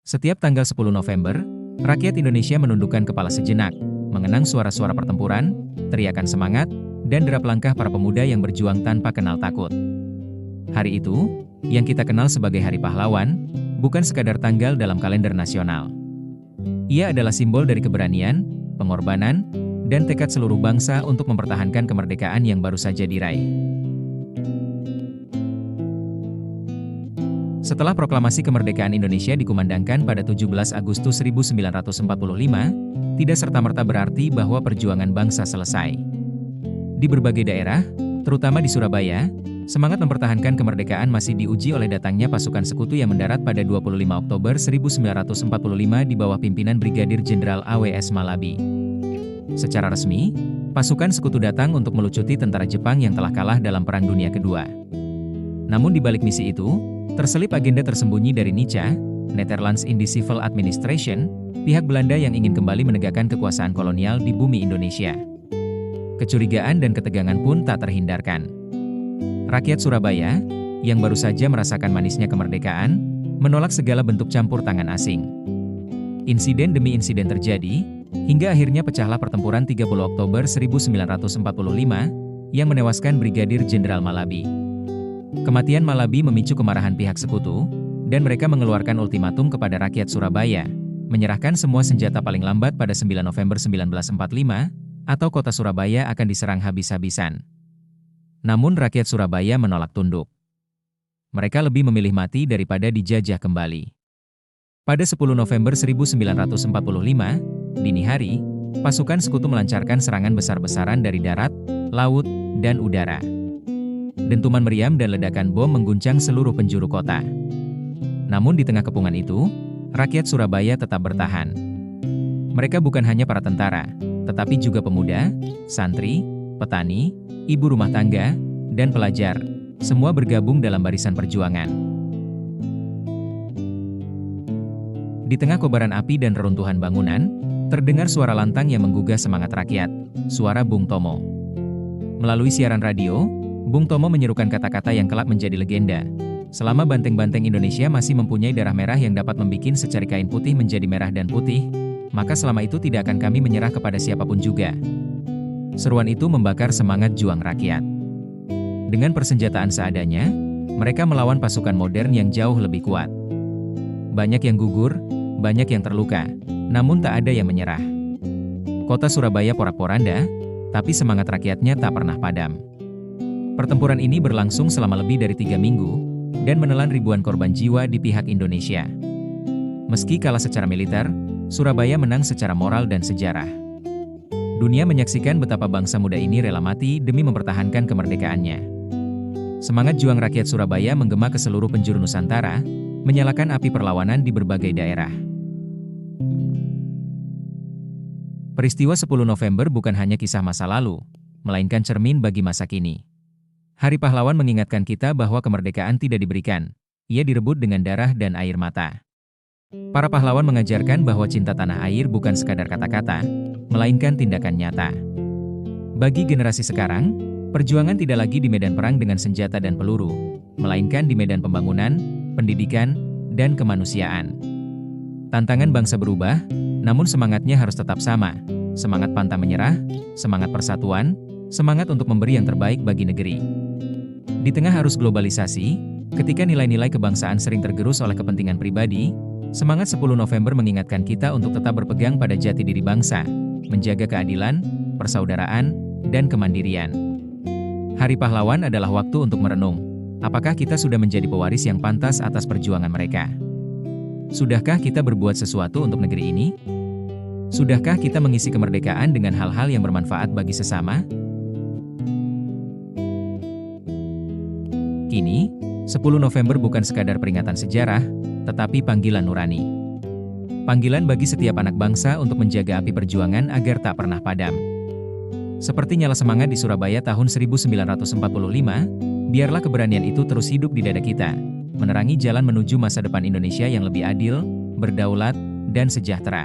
Setiap tanggal 10 November, rakyat Indonesia menundukkan kepala sejenak, mengenang suara-suara pertempuran, teriakan semangat, dan derap langkah para pemuda yang berjuang tanpa kenal takut. Hari itu, yang kita kenal sebagai Hari Pahlawan, bukan sekadar tanggal dalam kalender nasional. Ia adalah simbol dari keberanian, pengorbanan, dan tekad seluruh bangsa untuk mempertahankan kemerdekaan yang baru saja diraih. Setelah proklamasi kemerdekaan Indonesia dikumandangkan pada 17 Agustus 1945, tidak serta-merta berarti bahwa perjuangan bangsa selesai. Di berbagai daerah, terutama di Surabaya, semangat mempertahankan kemerdekaan masih diuji oleh datangnya pasukan sekutu yang mendarat pada 25 Oktober 1945 di bawah pimpinan Brigadir Jenderal A.W.S. Malabi. Secara resmi, pasukan sekutu datang untuk melucuti tentara Jepang yang telah kalah dalam Perang Dunia Kedua. Namun di balik misi itu, terselip agenda tersembunyi dari NICA, Netherlands Indië Civil Administration, pihak Belanda yang ingin kembali menegakkan kekuasaan kolonial di bumi Indonesia. Kecurigaan dan ketegangan pun tak terhindarkan. Rakyat Surabaya, yang baru saja merasakan manisnya kemerdekaan, menolak segala bentuk campur tangan asing. Insiden demi insiden terjadi, hingga akhirnya pecahlah pertempuran 30 Oktober 1945, yang menewaskan Brigadir Jenderal Malabi. Kematian Malabi memicu kemarahan pihak sekutu, dan mereka mengeluarkan ultimatum kepada rakyat Surabaya, menyerahkan semua senjata paling lambat pada 9 November 1945, atau kota Surabaya akan diserang habis-habisan. Namun rakyat Surabaya menolak tunduk. Mereka lebih memilih mati daripada dijajah kembali. Pada 10 November 1945, dini hari, pasukan sekutu melancarkan serangan besar-besaran dari darat, laut, dan udara. Dentuman meriam dan ledakan bom mengguncang seluruh penjuru kota. Namun di tengah kepungan itu, rakyat Surabaya tetap bertahan. Mereka bukan hanya para tentara, tetapi juga pemuda, santri, petani, ibu rumah tangga, dan pelajar, semua bergabung dalam barisan perjuangan. Di tengah kobaran api dan reruntuhan bangunan, terdengar suara lantang yang menggugah semangat rakyat, suara Bung Tomo. Melalui siaran radio, Bung Tomo menyerukan kata-kata yang kelak menjadi legenda. Selama banteng-banteng Indonesia masih mempunyai darah merah yang dapat membikin secari kain putih menjadi merah dan putih, maka selama itu tidak akan kami menyerah kepada siapapun juga. Seruan itu membakar semangat juang rakyat. Dengan persenjataan seadanya, mereka melawan pasukan modern yang jauh lebih kuat. Banyak yang gugur, banyak yang terluka, namun tak ada yang menyerah. Kota Surabaya porak-poranda, tapi semangat rakyatnya tak pernah padam. Pertempuran ini berlangsung selama lebih dari 3 minggu, dan menelan ribuan korban jiwa di pihak Indonesia. Meski kalah secara militer, Surabaya menang secara moral dan sejarah. Dunia menyaksikan betapa bangsa muda ini rela mati demi mempertahankan kemerdekaannya. Semangat juang rakyat Surabaya menggema ke seluruh penjuru Nusantara, menyalakan api perlawanan di berbagai daerah. Peristiwa 10 November bukan hanya kisah masa lalu, melainkan cermin bagi masa kini. Hari Pahlawan mengingatkan kita bahwa kemerdekaan tidak diberikan, ia direbut dengan darah dan air mata. Para pahlawan mengajarkan bahwa cinta tanah air bukan sekadar kata-kata, melainkan tindakan nyata. Bagi generasi sekarang, perjuangan tidak lagi di medan perang dengan senjata dan peluru, melainkan di medan pembangunan, pendidikan, dan kemanusiaan. Tantangan bangsa berubah, namun semangatnya harus tetap sama, semangat pantang menyerah, semangat persatuan, semangat untuk memberi yang terbaik bagi negeri. Di tengah arus globalisasi, ketika nilai-nilai kebangsaan sering tergerus oleh kepentingan pribadi, semangat 10 November mengingatkan kita untuk tetap berpegang pada jati diri bangsa, menjaga keadilan, persaudaraan, dan kemandirian. Hari Pahlawan adalah waktu untuk merenung, apakah kita sudah menjadi pewaris yang pantas atas perjuangan mereka? Sudahkah kita berbuat sesuatu untuk negeri ini? Sudahkah kita mengisi kemerdekaan dengan hal-hal yang bermanfaat bagi sesama? Kini, 10 November bukan sekadar peringatan sejarah, tetapi panggilan nurani. Panggilan bagi setiap anak bangsa untuk menjaga api perjuangan agar tak pernah padam. Seperti nyala semangat di Surabaya tahun 1945, biarlah keberanian itu terus hidup di dada kita, menerangi jalan menuju masa depan Indonesia yang lebih adil, berdaulat, dan sejahtera.